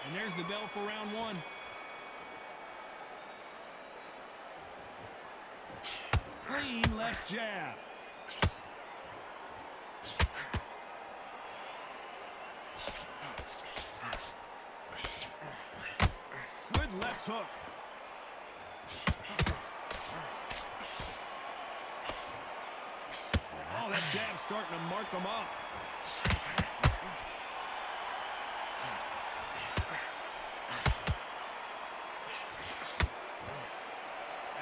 And there's the bell for round one. Clean left jab. Good left hook. Oh, that jab's starting to mark him up.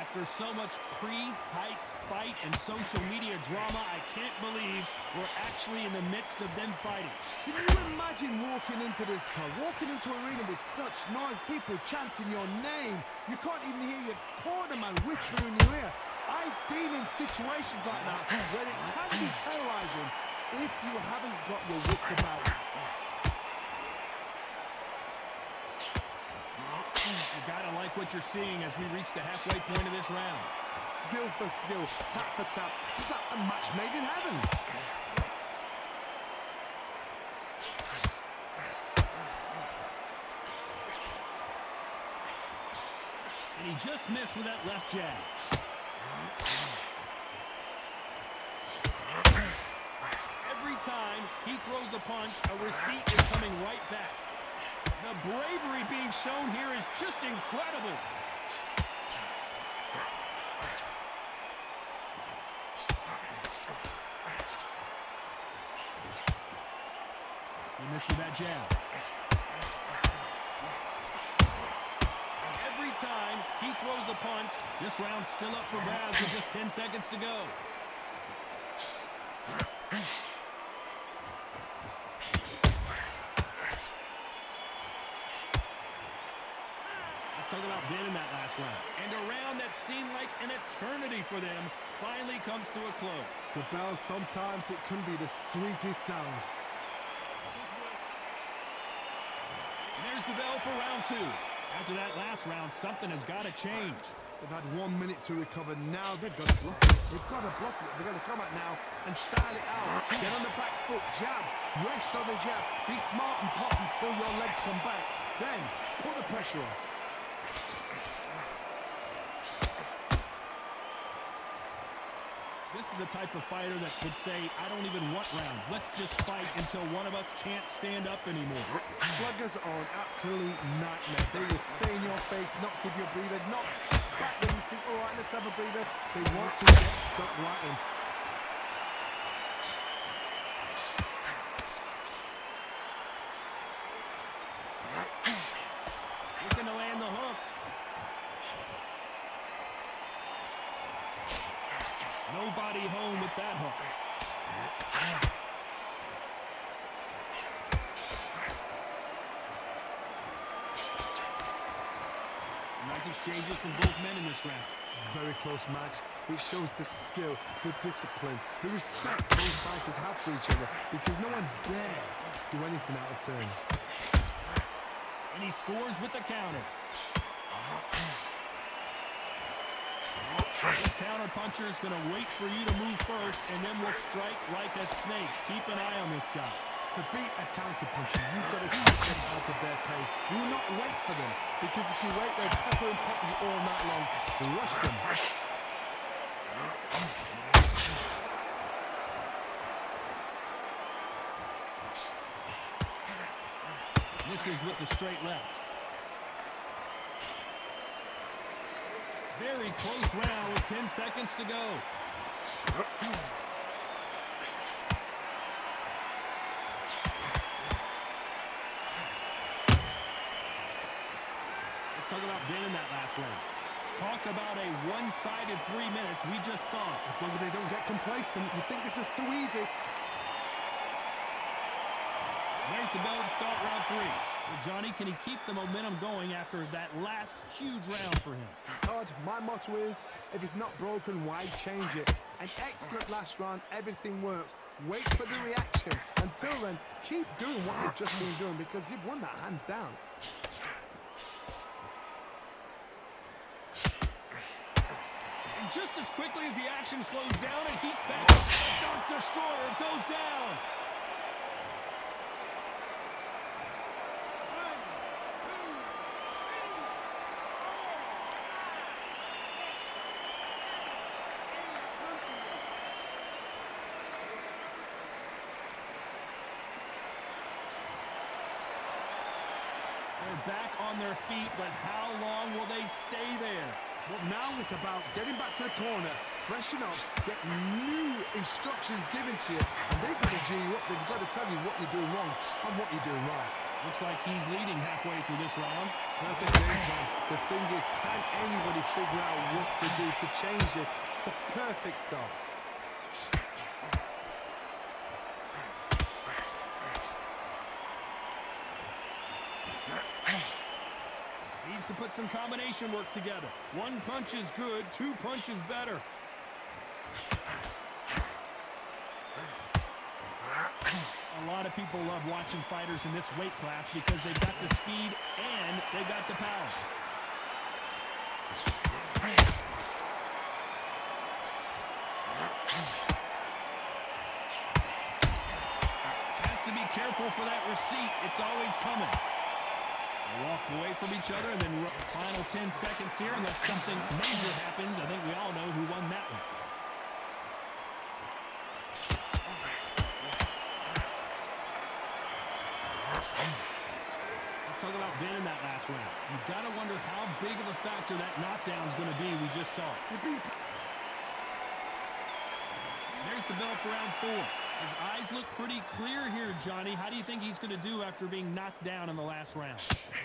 After so much pre-hype fight and social media drama, I can't believe we're actually in the midst of them fighting. Can you imagine walking into this time, walking into an arena with such noise, people chanting your name? You can't even hear your cornerman whisper in your ear. I've been in situations like that where it can be terrorizing if you haven't got your wits about you. You gotta like what you're seeing as we reach the halfway point of this round. Skill for skill, tap for tap, just like a match made in heaven. And he just missed with that left jab. Every time he throws a punch, a receipt is coming right back. The bravery being shown here is just incredible. He missed with that jab. Every time he throws a punch, this round's still up for grabs with just 10 seconds to go. Talk about being in that last round. And a round that seemed like an eternity for them finally comes to a close. The bell, sometimes it can be the sweetest sound. And there's the bell for round two. After that last round, something has got to change. They've had 1 minute to recover. Now they've got to bluff it. They've got to bluff it. They've got to come out now and style it out. Get on the back foot, jab, rest on the jab. Be smart and pop until your legs come back. Then put the pressure on. This is the type of fighter that could say, I don't even want rounds. Let's just fight until one of us can't stand up anymore. Sluggers are an absolute nightmare. They will stay in your face, not give you a breather, not step back when you think, all right, let's have a breather. They want to get stuck right in. Looking to land the hook. Nobody home with that hook. Nice exchanges from both men in this round. Very close match. It shows the skill, the discipline, the respect both fighters have for each other, because no one dare do anything out of turn. And he scores with the counter. This counter-puncher is going to wait for you to move first, and then will strike like a snake. Keep an eye on this guy. To beat a counter-puncher, you've got to keep them out of their pace. Do not wait for them, because if you wait, they'll pepper and pop you all night long. So rush them. Misses with the straight left. Very close round with 10 seconds to go. Let's talk about being in that last round. Talk about a one-sided 3 minutes. We just saw it. As long as they don't get complacent, you think this is too easy. There's the bell to start round three. Well, Johnny, can he keep the momentum going after that last huge round for him? Todd, my motto is, if it's not broken, why change it? An excellent last round, everything works. Wait for the reaction. Until then, keep doing what you've just been doing, because you've won that hands down. And just as quickly as the action slows down, and he's back. The Dark Destroyer goes down. They're back on their feet, but how long will they stay there? Well, now it's about getting back to the corner, freshen up, get new instructions given to you, and they've got to G you up. They've got to tell you what you're doing wrong and what you're doing right. Looks like he's leading halfway through this round. Perfect game plan. The thing is, can anybody figure out what to do to change this? It's a perfect start. Needs to put some combination work together. One punch is good, two punches better. A lot of people love watching fighters in this weight class because they've got the speed and they've got the power. Has to be careful for that receipt. It's always coming. They walk away from each other, and then final 10 seconds here, unless something major happens. I think we all know who won that one. Let's talk about Ben in that last round. You've got to wonder how big of a factor that knockdown is going to be. We just saw it. There's the bell for round 4. His eyes look pretty clear here, Johnny. How do you think he's going to do after being knocked down in the last round?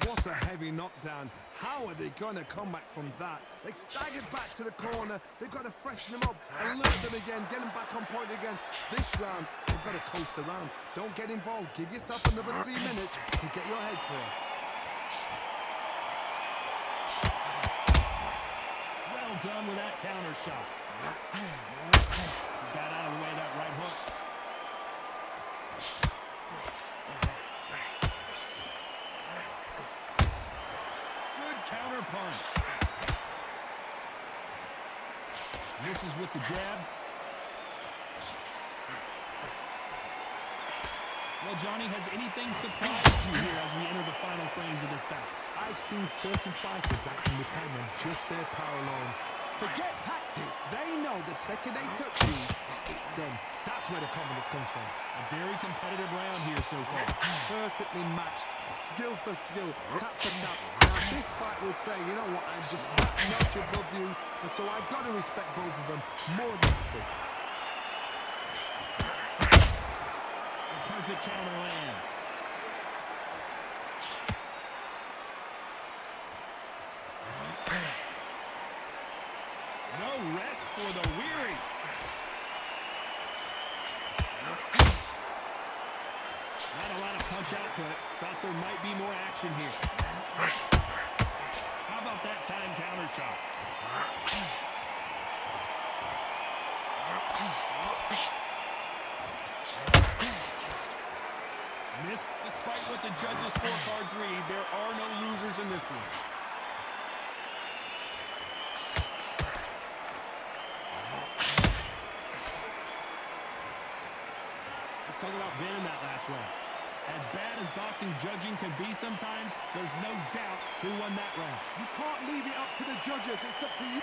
What a heavy knockdown. How are they going to come back from that? They staggered back to the corner. They've got to freshen them up, alert them again, get them back on point again. This round, they've got to coast around. Don't get involved. Give yourself another 3 minutes to get your head clear. Well done with that counter shot. Got out of the way of that right hook. Good counter punch. Misses with the jab. Well, Johnny, has anything surprised you here as we enter the final frames of this bout? I've seen certain fighters that can depend on just their power alone. Forget tactics. They know the second they touch you, it's done. That's where the confidence comes from. A very competitive round here so far. Perfectly matched, skill for skill, tap for tap. Now this fight will say, you know what, I'm just that notch above you, and so I've got to respect both of them more than happy. A perfect counter lands. No rest for the weary. Not a lot of punch output. Thought there might be more action here. How about that time counter shot? Missed despite what the judges' scorecards read. There are no losers in this one. Let's talk about Ben in that last round. As bad as boxing judging can be sometimes, there's no doubt who won that round. You can't leave it up to the judges. It's up to you.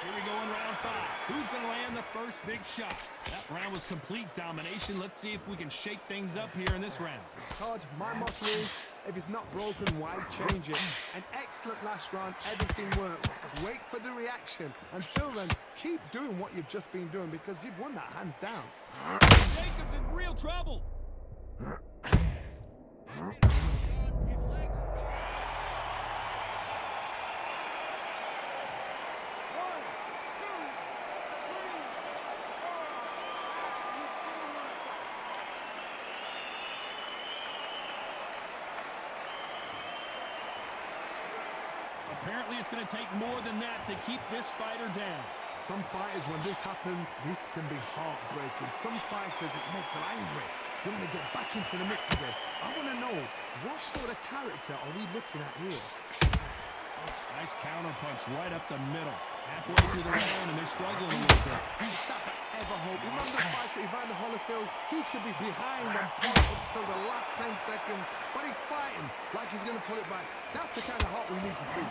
Here we go in round 5. Who's going to land the first big shot? That round was complete domination. Let's see if we can shake things up here in this round. Todd, my motto is, if it's not broken, why change it? An excellent last round, everything works. Wait for the reaction. Until then, keep doing what you've just been doing because you've won that hands down. Jacob's in real trouble. Apparently, it's going to take more than that to keep this fighter down. Some fighters, when this happens, this can be heartbreaking. Some fighters, it makes them angry. They want to get back into the mix again. I want to know, what sort of character are we looking at here? Nice counter punch right up the middle. Halfway through the round, and they're struggling a little bit. That's ever hope. Remember the fighter Evander Holyfield? He should be behind and punch until the last 10 seconds, but he's fighting like he's going to pull it back. That's the kind of heart we need to see.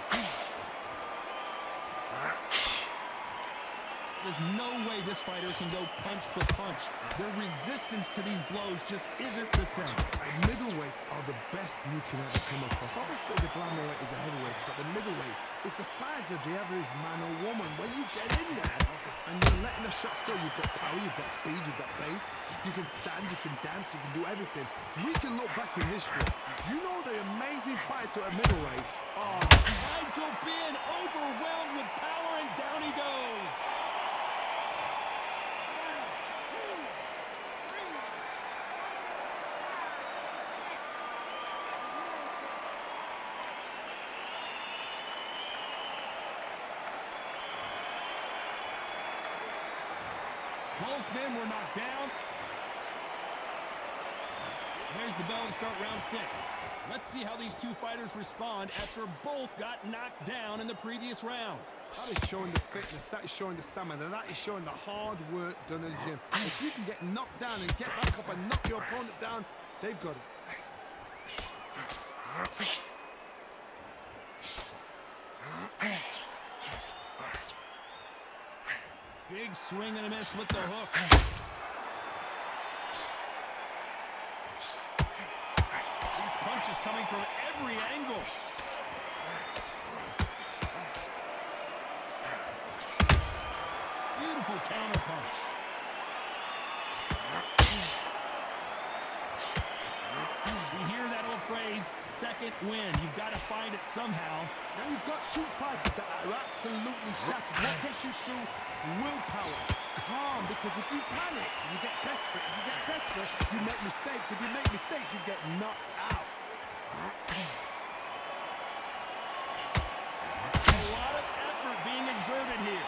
There's no way this fighter can go punch for punch. Their resistance to these blows just isn't the same. The middleweights are the best you can ever come across. Obviously, the glamour weight is a heavyweight, but the middleweight is the size of the average man or woman. When you get in there and you're letting the shots go, you've got power, you've got speed, you've got pace. You can stand, you can dance, you can do everything. We can look back in history. You know the amazing fights at middleweight. Oh, Nigel being overwhelmed with power, and down he goes. Both men were knocked down. There's the bell to start round 6. Let's see how these two fighters respond after both got knocked down in the previous round. That is showing the fitness, that is showing the stamina, that is showing the hard work done in the gym. If you can get knocked down and get back up and knock your opponent down, they've got it. Big swing and a miss with the hook. These punches coming from every angle. Beautiful counter punch. You hear that old phrase, second win. You've got to find it somehow. Now you've got two fighters that are absolutely shattered. What gets you through? Willpower. Calm, because if you panic, you get desperate. If you get desperate, you make mistakes. If you make mistakes, you get knocked out. A lot of effort being exerted here.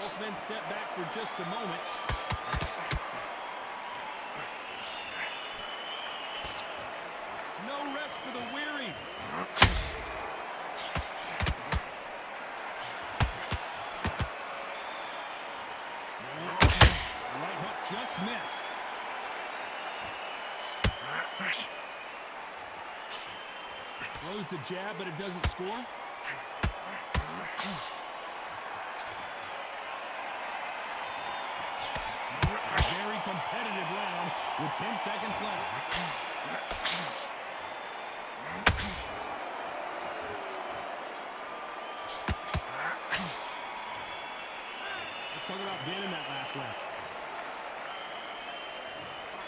Both men step back for just a moment. No rest for the weary. Right hook just missed. Throws the jab, but it doesn't score. Very competitive round with 10 seconds left. Let's talk about being in that last round.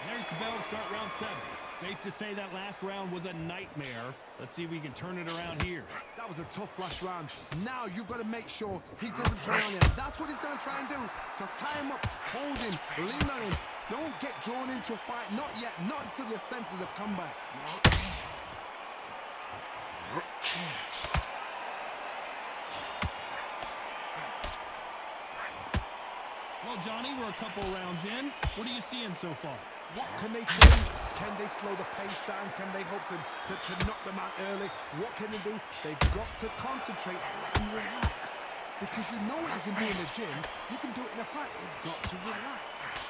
There's the bell to start round 7. Safe to say that last round was a nightmare. Let's see if we can turn it around here. That was a tough last round. Now you've got to make sure he doesn't play on him. That's what he's going to try and do. So tie him up, hold him, lean on him. Don't get drawn into a fight. Not yet. Not until your senses have come back. Well, Johnny, we're a couple rounds in. What are you seeing so far? What can they change? Can they slow the pace down? Can they hope to knock them out early? What can they do? They've got to concentrate and relax. Because you know what you can do in the gym. You can do it in a fight. You've got to relax.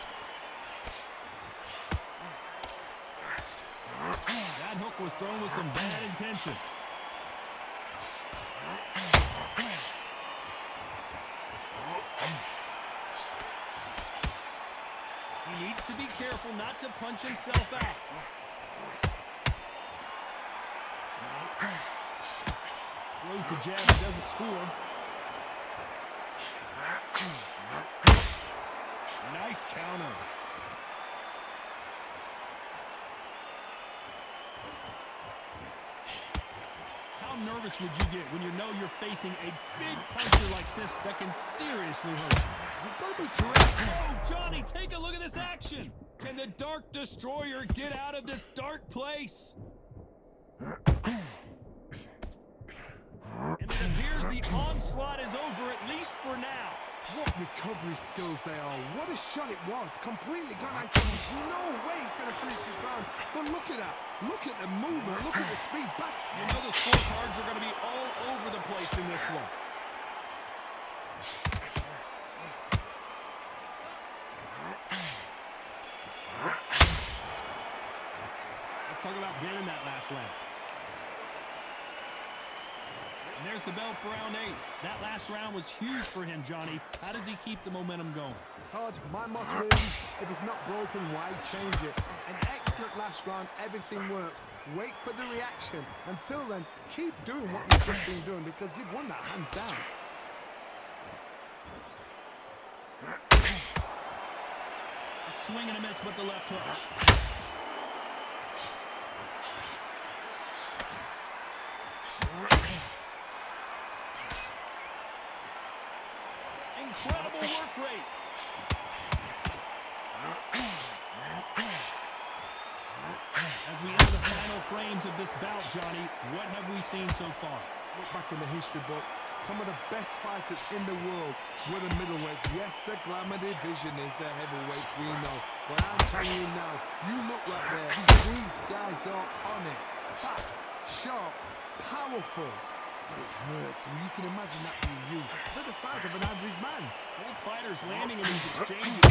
That hook was thrown with some bad intentions. He needs to be careful not to punch himself out. Throws the jab and doesn't score. Nice counter. How nervous would you get when you know you're facing a big puncher like this that can seriously hurt you? You've got to be correct. Oh, Johnny, take a look at this action. Can the Dark Destroyer get out of this dark place? And it appears the onslaught is over, at least for now. What recovery skills they are. What a shot it was. Completely gone. I thought there's no way he's going to finish this round. But look at that. Look at the movement. Look at the speed back. You know the scorecards are going to be all over the place in this one. Let's talk about about getting that last round. And there's the bell for round 8. That last round was huge for him, Johnny. How does he keep the momentum going? Todd, my motto is, if it's not broken, why change it? An excellent last round, everything works. Wait for the reaction. Until then, keep doing what you've just been doing because you've won that hands down. A swing and a miss with the left hook. Incredible work rate. As we enter the final frames of this bout, Johnny, what have we seen so far? Look back in the history books. Some of the best fighters in the world were the middleweights. Yes, the glamour division is the heavyweights, we know. But I'm telling you now, you look right there. These guys are on it. Fast, sharp, powerful. But it hurts, and you can imagine that being you. They're the size of an average man. Both fighters landing in these exchanges.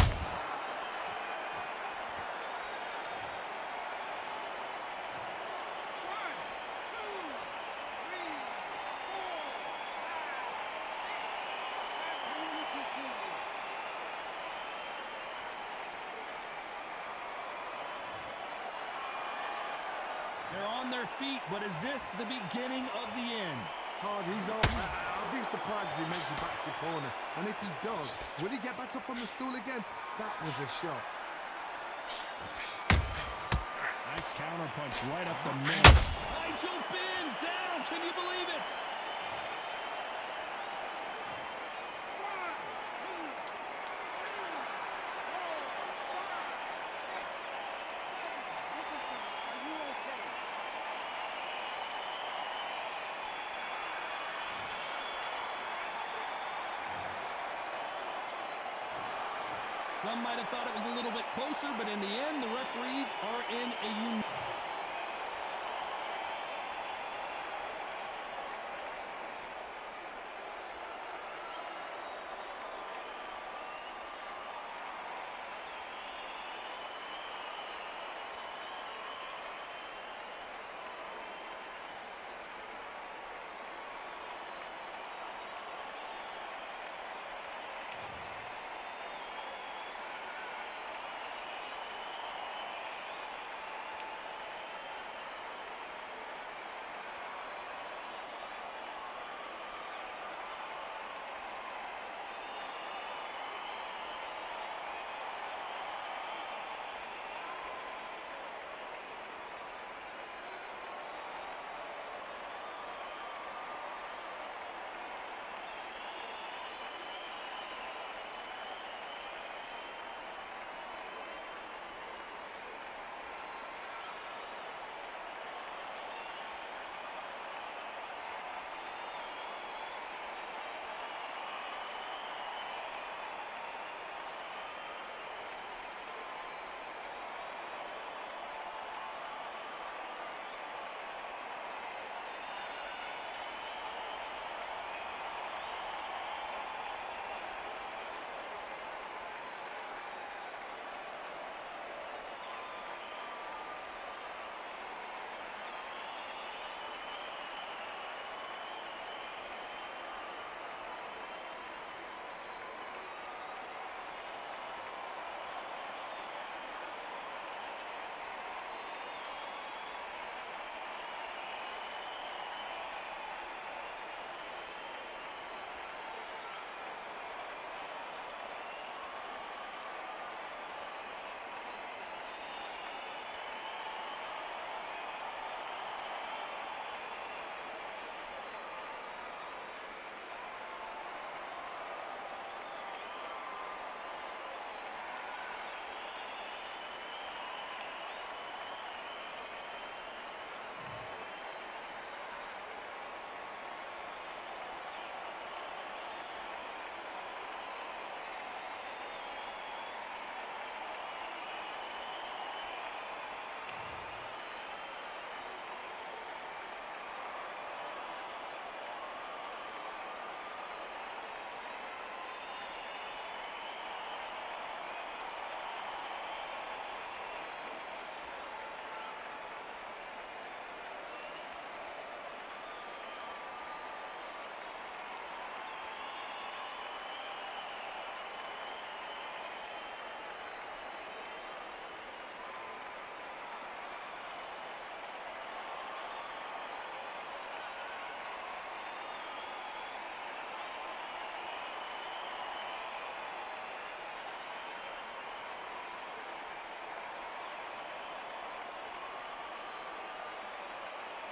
They're on their feet, but is this the beginning of the end? Todd, he's all. I'll be surprised if he makes it back to the corner. And if he does, will he get back up on the stool again? That was a shot. Nice counter punch right up the middle. Nigel Benn down. Can you believe it? Some might have thought it was a little bit closer, but in the end, the referees are in a